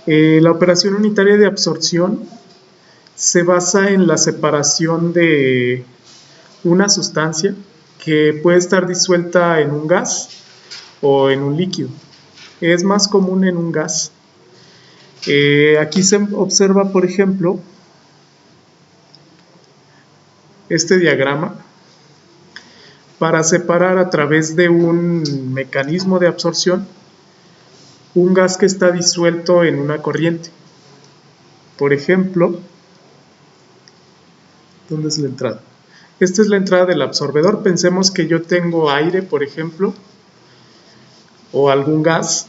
La operación unitaria de absorción se basa en la separación de una sustancia que puede estar disuelta en un gas o en un líquido. Es más común en un gas. Aquí se observa, por ejemplo, este diagrama para separar a través de un mecanismo de absorción un gas que está disuelto en una corriente. Por ejemplo, ¿dónde es la entrada? Esta es la entrada del absorbedor. Pensemos que yo tengo aire, por ejemplo, o algún gas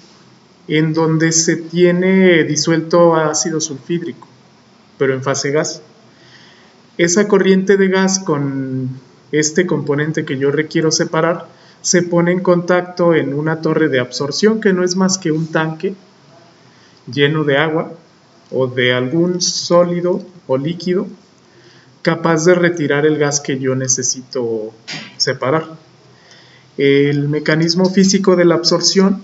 en donde se tiene disuelto ácido sulfídrico, pero en fase gas. Esa corriente de gas con este componente que yo requiero separar se pone en contacto en una torre de absorción que no es más que un tanque lleno de agua o de algún sólido o líquido capaz de retirar el gas que yo necesito separar. El mecanismo físico de la absorción,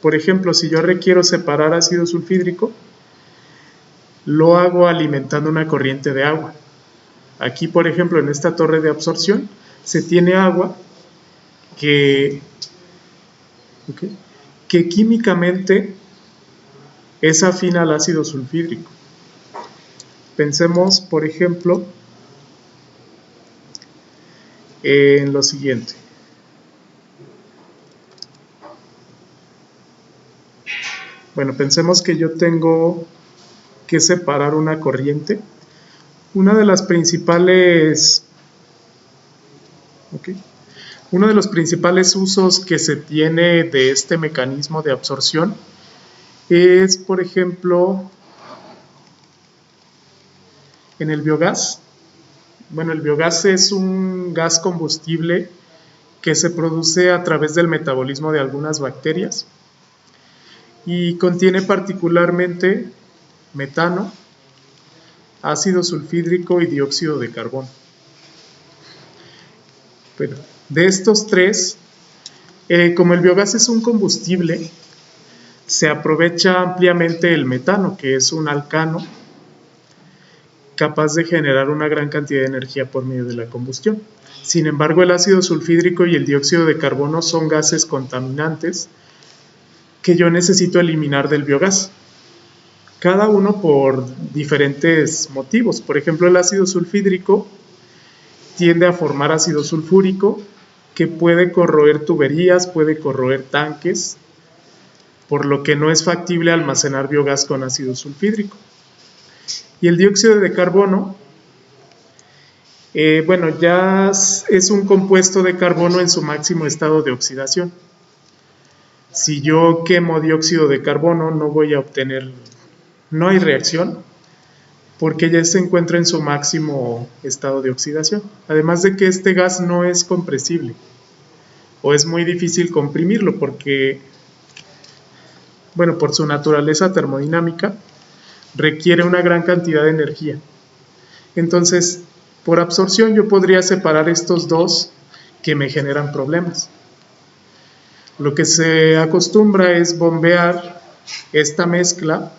por ejemplo, si yo requiero separar ácido sulfídrico, lo hago alimentando una corriente de agua. Aquí, por ejemplo, en esta torre de absorción, se tiene agua que químicamente es afín al ácido sulfídrico. Pensemos, por ejemplo, en lo siguiente. Bueno, pensemos que yo tengo que separar una corriente. Uno de los principales usos que se tiene de este mecanismo de absorción es, por ejemplo, en el biogás. Bueno, el biogás es un gas combustible que se produce a través del metabolismo de algunas bacterias y contiene particularmente metano, ácido sulfídrico y dióxido de carbono. Pero de estos tres, como el biogás es un combustible, se aprovecha ampliamente el metano, que es un alcano capaz de generar una gran cantidad de energía por medio de la combustión. Sin embargo, el ácido sulfídrico y el dióxido de carbono son gases contaminantes que yo necesito eliminar del biogás, cada uno por diferentes motivos. Por ejemplo, el ácido sulfídrico tiende a formar ácido sulfúrico que puede corroer tuberías, puede corroer tanques, por lo que no es factible almacenar biogás con ácido sulfídrico. Y el dióxido de carbono, bueno, ya es un compuesto de carbono en su máximo estado de oxidación. Si yo quemo dióxido de carbono no voy a obtener, no hay reacción, porque ya se encuentra en su máximo estado de oxidación. Además de que este gas no es compresible, o es muy difícil comprimirlo porque, bueno, por su naturaleza termodinámica, requiere una gran cantidad de energía. Entonces, por absorción yo podría separar estos dos que me generan problemas. Lo que se acostumbra es bombear esta mezcla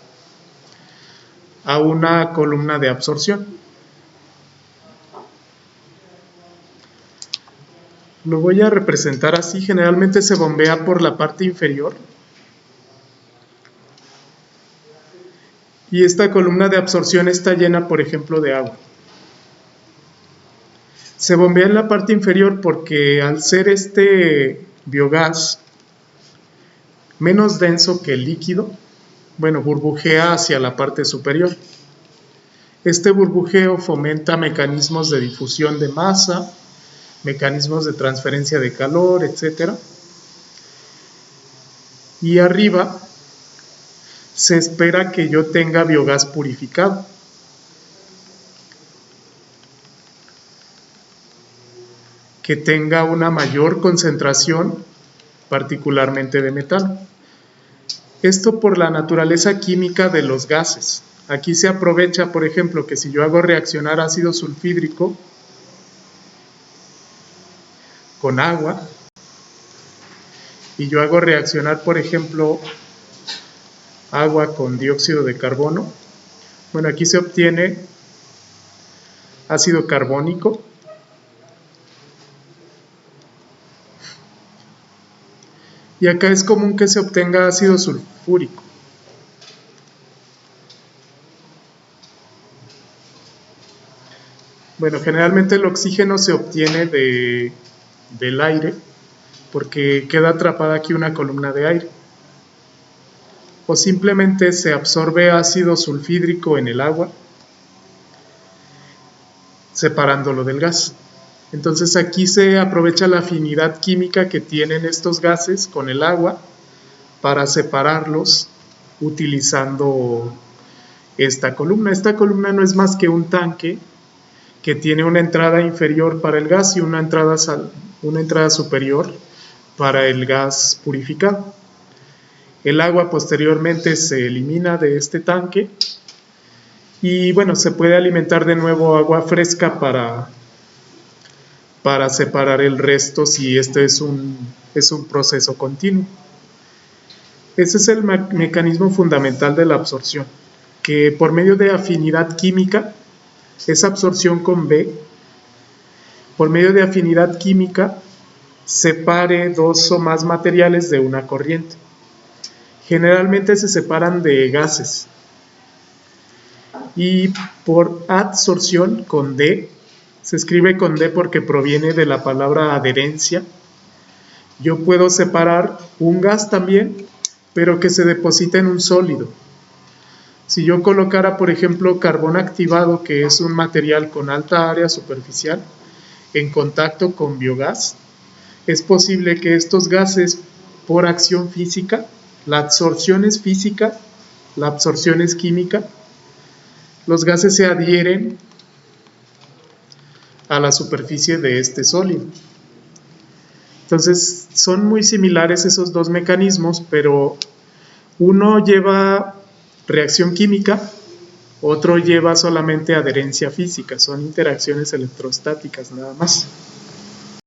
a una columna de absorción. Lo voy a representar así. Generalmente se bombea por la parte inferior. Y esta columna de absorción está llena, por ejemplo, de agua. Se bombea en la parte inferior porque al ser este biogás menos denso que el líquido, bueno, burbujea hacia la parte superior. Este burbujeo fomenta mecanismos de difusión de masa, mecanismos de transferencia de calor, etc. Y arriba se espera que yo tenga biogás purificado. Que tenga una mayor concentración, particularmente de metano. Esto por la naturaleza química de los gases. Aquí se aprovecha, por ejemplo, que si yo hago reaccionar ácido sulfídrico con agua y yo hago reaccionar, por ejemplo, agua con dióxido de carbono. Bueno, aquí se obtiene ácido carbónico. Y acá es común que se obtenga ácido sulfúrico. Bueno, generalmente el oxígeno se obtiene del aire porque queda atrapada aquí una columna de aire. O simplemente se absorbe ácido sulfídrico en el agua, separándolo del gas. Entonces aquí se aprovecha la afinidad química que tienen estos gases con el agua para separarlos utilizando esta columna. Esta columna no es más que un tanque que tiene una entrada inferior para el gas y una entrada superior para el gas purificado. El agua posteriormente se elimina de este tanque y bueno, se puede alimentar de nuevo agua fresca para separar el resto si este es un proceso continuo. Ese es el mecanismo fundamental de la absorción, que por medio de afinidad química, esa absorción con B, por medio de afinidad química, separe dos o más materiales de una corriente. Generalmente se separan de gases. Y por adsorción con D, se escribe con D porque proviene de la palabra adherencia. Yo puedo separar un gas también, pero que se deposita en un sólido. Si yo colocara, por ejemplo, carbón activado, que es un material con alta área superficial, en contacto con biogás, es posible que estos gases, por acción física, la absorción es física, la absorción es química, los gases se adhieren a la superficie de este sólido. Entonces, son muy similares esos dos mecanismos, pero uno lleva reacción química, otro lleva solamente adherencia física, son interacciones electrostáticas nada más.